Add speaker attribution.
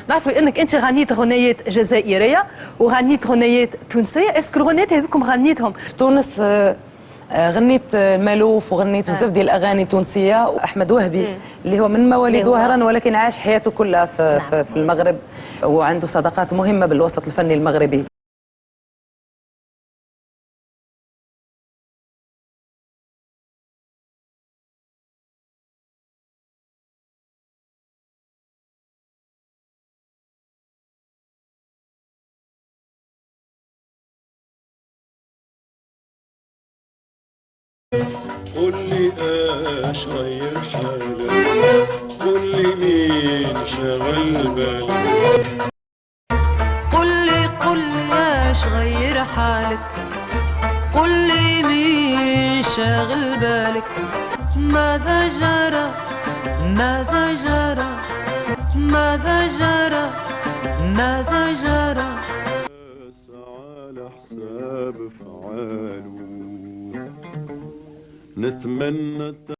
Speaker 1: نعرفوا انك انت غنيت غنيات جزائريه وغنيت غنيات تونسيه، اسكو الغنيات هذوكم غنيتهم
Speaker 2: في تونس؟ غنيت مالوف وغنيت بزاف ديال الاغاني التونسيه، واحمد وهبي اللي هو من مواليد وهران ولكن عاش حياته كلها في المغرب، وعنده صداقات مهمه بالوسط الفني المغربي.
Speaker 3: قول لي ايش غير حالك، قول لي مين شغل بالك،
Speaker 4: قول لي ايش غير حالك، قول لي مين شاغل بالك، ماذا جرى ماذا جرى ماذا جرى ماذا جرى.
Speaker 3: على حساب فعاله نتمنى